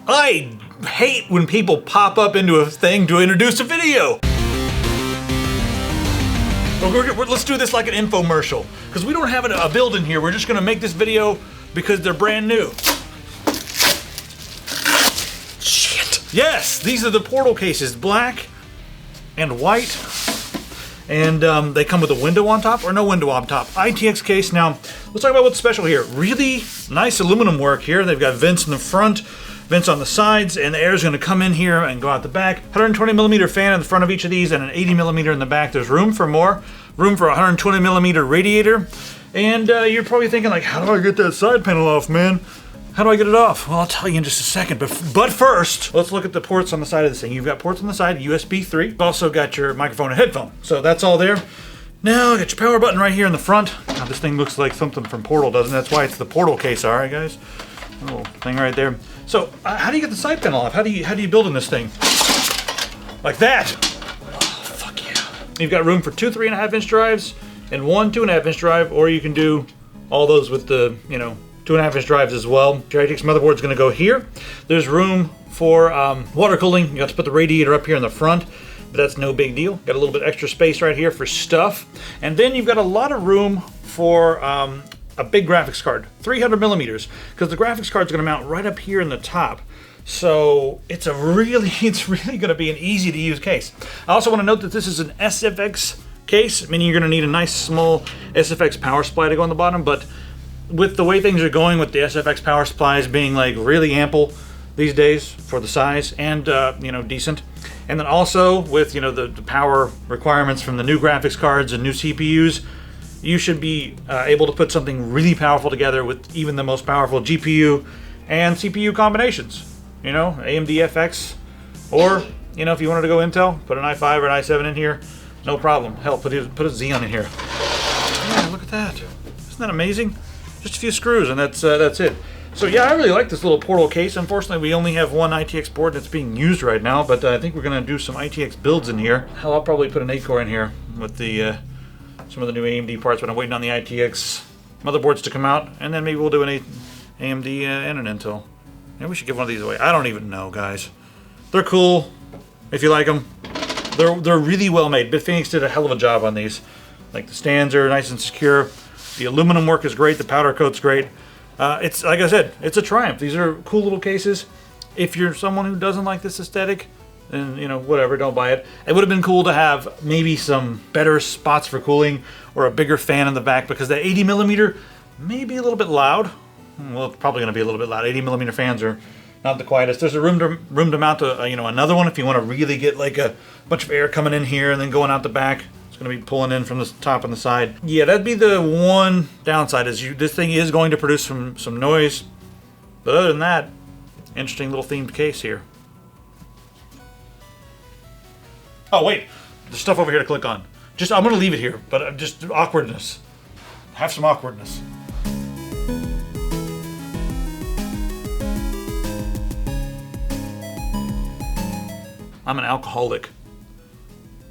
I hate when people pop up into a thing to introduce a video. Let's do this like an infomercial, because we don't have a build in here. We're just gonna make this video because they're brand new. Shit. Yes, these are the portal cases, black and white. And they come with a window on top or no window on top. ITX case. Now, let's talk about what's special here. Really nice aluminum work here. They've got vents in the front, vents on the sides, and the air is going to come in here and go out the back. 120 millimeter fan in the front of each of these and an 80 millimeter in the back. There's room for more. Room for a 120 millimeter radiator. And you're probably thinking like, how do I get that side panel off, man? How do I get it off? Well, I'll tell you in just a second, but first, let's look at the ports on the side of this thing. You've got ports on the side, USB 3. You've also got your microphone and headphone. So that's all there. Now, I got your power button right here in the front. Now, this thing looks like something from Portal, doesn't it? That's why it's the Portal case, all right, guys? A little thing right there. So, how do you get the side panel off? How do you build in this thing? Like that. Oh, fuck yeah. You've got room for 2 3.5 inch drives and 1 2.5 inch drive, or you can do all those with the, 2.5 inch drives as well. Your ITX motherboard's gonna go here. There's room for water cooling. You have to put the radiator up here in the front, but that's no big deal. Got a little bit extra space right here for stuff. And then you've got a lot of room for a big graphics card, 300 millimeters, because the graphics card's gonna mount right up here in the top. So it's really gonna be an easy to use case. I also wanna note that this is an SFX case, meaning you're gonna need a nice small SFX power supply to go on the bottom, but with the way things are going with the SFX power supplies being like really ample these days for the size and decent, and then also with the power requirements from the new graphics cards and new CPUs, you should be able to put something really powerful together with even the most powerful GPU and CPU combinations. AMD FX, or if you wanted to go Intel, put an i5 or an i7 in here, no problem. Hell, put a Xeon in here. Yeah, look at that. Isn't that amazing? Just a few screws and that's it. So yeah, I really like this little Portal case. Unfortunately, we only have one ITX board that's being used right now, but I think we're gonna do some ITX builds in here. Hell, I'll probably put an 8-core in here with the some of the new AMD parts, but I'm waiting on the ITX motherboards to come out, and then maybe we'll do an AMD and an Intel. Maybe we should give one of these away. I don't even know, guys. They're cool if you like them. They're really well made. BitFenix did a hell of a job on these. Like, the stands are nice and secure. The aluminum work is great. The powder coat's great. It's, like I said, it's a triumph. These are cool little cases. If you're someone who doesn't like this aesthetic, then, whatever, don't buy it. It would have been cool to have maybe some better spots for cooling or a bigger fan in the back, because that 80 millimeter may be a little bit loud. Well, it's probably going to be a little bit loud. 80 millimeter fans are not the quietest. There's a room to mount another one if you want to really get like a bunch of air coming in here and then going out the back. Going to be pulling in from the top and the side. Yeah, that'd be the one downside, is this thing is going to produce some noise. But other than that, interesting little themed case here. Oh wait, there's stuff over here to click on. I'm going to leave it here, but just awkwardness. Have some awkwardness. I'm an alcoholic.